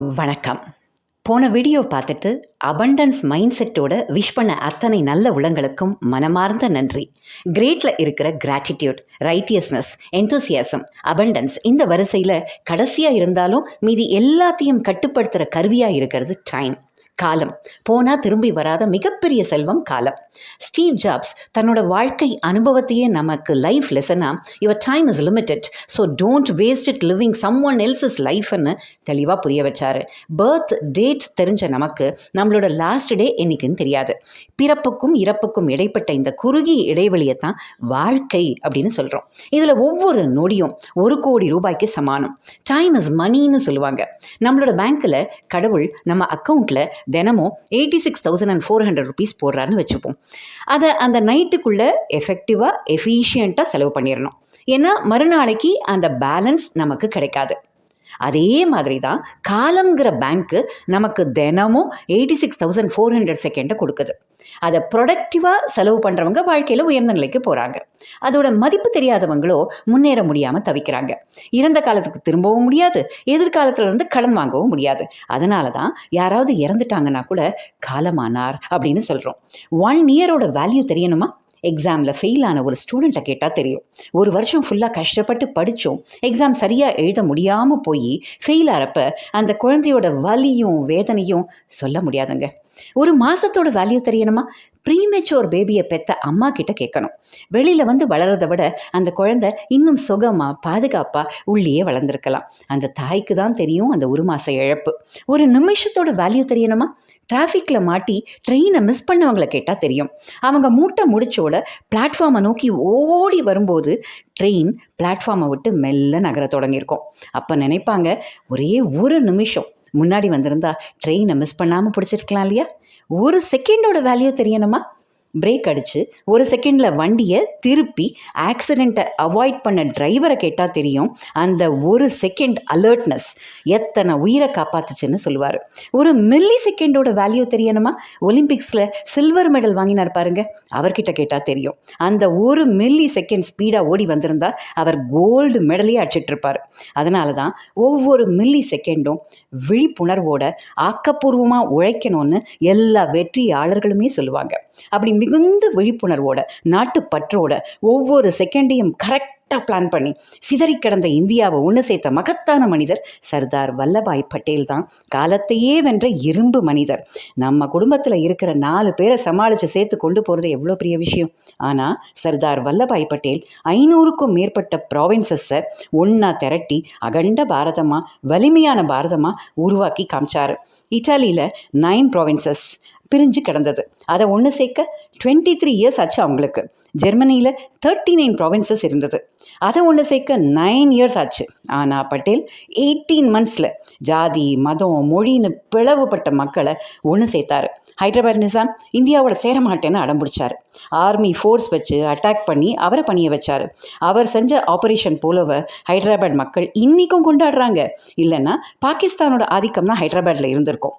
வணக்கம். போன வீடியோ பார்த்துட்டு அபண்டன்ஸ் மைண்ட் செட்டோட விஷ் பண்ண அத்தனை நல்ல உள்ளங்களுக்கும் மனமார்ந்த நன்றி. கிரேட்டில் இருக்கிற கிராட்டிடியூட், ரைட்டியஸ்னஸ், எந்தூசியாசம், அபண்டன்ஸ் இந்த வரிசையில் கடைசியாக இருந்தாலும் மீதி எல்லாத்தையும் கட்டுப்படுத்துகிற கருவியாக இருக்கிறது டைம், காலம். போனால் திரும்பி வராத மிகப்பெரிய செல்வம் காலம். ஸ்டீவ் ஜாப்ஸ் தன்னோட வாழ்க்கை அனுபவத்தையே நமக்கு லைஃப் லெசனாக your time is limited, so don't waste it living someone else's லைஃப்னு தெளிவாக புரிய வச்சார். பர்த் டேட் தெரிஞ்ச நமக்கு நம்மளோட லாஸ்ட் டே என்னைக்குன்னு தெரியாது. பிறப்புக்கும் இறப்புக்கும் இடைப்பட்ட இந்த குறுகிய இடைவெளியை தான் வாழ்க்கை அப்படின்னு சொல்கிறோம். இதில் ஒவ்வொரு நொடியும் 1 கோடி ரூபாய்க்கு சமானம். டைம் இஸ் மணின்னு சொல்லுவாங்க. நம்மளோட பேங்க்கில் கடவுள் நம்ம அக்கௌண்ட்டில் தினமும் 86,400 rupees போடுறாருன்னு வச்சுப்போம். அதை அந்த நைட்டுக்குள்ளே எஃபெக்டிவாக எஃபிஷியண்ட்டாக செலவு பண்ணிடணும். ஏன்னா மறுநாளைக்கு அந்த பேலன்ஸ் நமக்கு கிடைக்காது. அதே மாதிரி தான் காலம்ங்கிற பேங்க்கு நமக்கு தினமும் 86,400 செகண்டை கொடுக்குது. அதை ப்ரொடக்டிவாக செலவு பண்ணுறவங்க வாழ்க்கையில் உயர்ந்த நிலைக்கு போகிறாங்க. அதோட மதிப்பு தெரியாதவங்களோ முன்னேற முடியாமல் தவிக்கிறாங்க. இறந்த காலத்துக்கு திரும்பவும் முடியாது, எதிர்காலத்தில் இருந்து கடன் வாங்கவும் முடியாது. அதனால தான் யாராவது இறந்துட்டாங்கன்னா கூட காலமானார் அப்படின்னு சொல்கிறோம். 1 இயரோட வேல்யூ தெரியணுமா? எக்ஸாமில் ஃபெயில் ஆன ஒரு ஸ்டூடெண்ட்டை கேட்டால் தெரியும். 1 வருஷம் ஃபுல்லாக கஷ்டப்பட்டு படித்தோம், எக்ஸாம் சரியாக எழுத முடியாமல் போய் ஃபெயில் ஆகிறப்ப அந்த குழந்தையோட வலியும் வேதனையும் சொல்ல முடியாதுங்க. 1 மாதத்தோட வேல்யூ தெரியணுமா? ப்ரீமெச்சோர் பேபியை பெற்ற அம்மா கிட்ட கேட்கணும். வெளியில் வந்து வளர்கிறத விட அந்த குழந்தை இன்னும் சுகமாக பாதுகாப்பாக உள்ளேயே வளர்ந்துருக்கலாம். அந்த தாய்க்கு தான் தெரியும் அந்த 1 மாத இழப்பு. 1 நிமிஷத்தோட வேல்யூ தெரியணுமா? டிராஃபிக்கில் மாட்டி ட்ரெயினை மிஸ் பண்ணவங்களை கேட்டால் தெரியும். அவங்க மூட்டை முடிச்சோட பிளாட்ஃபார்மை நோக்கி ஓடி வரும்போது ட்ரெயின் பிளாட்ஃபார்மை விட்டு மெல்ல நகர தொடங்கியிருக்கோம். அப்போ நினைப்பாங்க, ஒரே 1 நிமிஷம் முன்னாடி வந்திருந்தா ட்ரெயினை மிஸ் பண்ணாமல் பிடிச்சிருக்கலாம் இல்லையா? 1 செகண்டோட வேல்யூ தெரியணுமா? பிரேக் அடித்து 1 செகண்டில் வண்டியை திருப்பி ஆக்சிடெண்ட்டை அவாய்ட் பண்ண டிரைவரை கேட்டால் தெரியும் அந்த 1 செகண்ட் அலர்ட்னஸ் எத்தனை உயிரை காப்பாற்றுச்சுன்னு சொல்லுவார். 1 மில்லி செகண்டோட வேல்யூ தெரியணுமா? ஒலிம்பிக்ஸில் சில்வர் மெடல் வாங்கினார் பாருங்க, அவர்கிட்ட கேட்டால் தெரியும் அந்த 1 மில்லி செகண்ட் ஸ்பீடாக ஓடி வந்திருந்தா அவர் கோல்டு மெடலே அடிச்சிட்ருப்பார். அதனால தான் ஒவ்வொரு மில்லி செகண்டும் விழிப்புணர்வோட ஆக்கப்பூர்வமாக உழைக்கணும்னு எல்லா வெற்றியாளர்களுமே சொல்லுவாங்க. அப்படி மிகுந்த விழிப்புணர்வோட நாட்டுப்பற்றோட ஒவ்வொரு செகண்டையும் கரெக்டாக பிளான் பண்ணி சிதறி கிடந்த இந்தியாவை ஒன்று சேர்த்த மகத்தான மனிதர் சர்தார் வல்லபாய் பட்டேல் தான். காலத்தையே வென்ற இரும்பு மனிதர். நம்ம குடும்பத்தில் இருக்கிற 4 பேரை சமாளித்து சேர்த்து கொண்டு போகிறது எவ்வளோ பெரிய விஷயம். ஆனால் சர்தார் வல்லபாய் பட்டேல் 500க்கும் மேற்பட்ட ப்ராவின்சஸை ஒன்றா திரட்டி அகண்ட பாரதமாக, வலிமையான பாரதமாக உருவாக்கி காமிச்சார். இட்டாலியில் 9 ப்ராவின்சஸ் பிரிஞ்சு கிடந்தது, அதை ஒன்று சேர்க்க 23 இயர்ஸ் ஆச்சு அவங்களுக்கு. ஜெர்மனியில் 39 ப்ராவின்சஸ் இருந்தது, அதை ஒன்று சேர்க்க 9 இயர்ஸ் ஆச்சு. ஆனால் பட்டேல் 18 monthsல ஜாதி, மதம், மொழின்னு பிளவுபட்ட மக்களை ஒன்று சேர்த்தார். ஹைதராபாத் நிசாம் இந்தியாவோட சேரமாட்டேன்னு அடம்பிடிச்சார். ஆர்மி ஃபோர்ஸ் வச்சு அட்டாக் பண்ணி அவரை பணிய வச்சார். அவர் செஞ்ச ஆப்ரேஷன் போலோவை ஹைதராபாத் மக்கள் இன்றைக்கும் கொண்டாடுறாங்க. இல்லைன்னா பாகிஸ்தானோட ஆதிக்கம் தான் ஹைதராபாத்தில் இருந்திருக்கும்.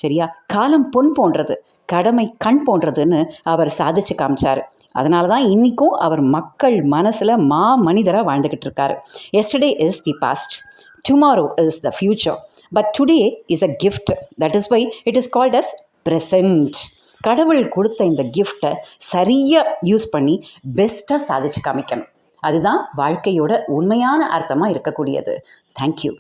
சரியா? காலம் பொன் போன்றது, கடமை கண் போன்றதுன்னு அவர் சாதிச்சு காமிச்சார். அதனால தான் இன்றைக்கும் அவர் மக்கள் மனசில் மனிதராக வாழ்ந்துக்கிட்டு இருக்காரு. Yesterday is the past, tomorrow is the future, but today is a gift. That is why it is called as present. கடவுள் கொடுத்த இந்த கிஃப்டை சரியாக யூஸ் பண்ணி பெஸ்ட்டாக சாதிச்சு காமிக்கணும். அதுதான் வாழ்க்கையோட உண்மையான அர்த்தமாக இருக்கக்கூடியது. தேங்க்யூ.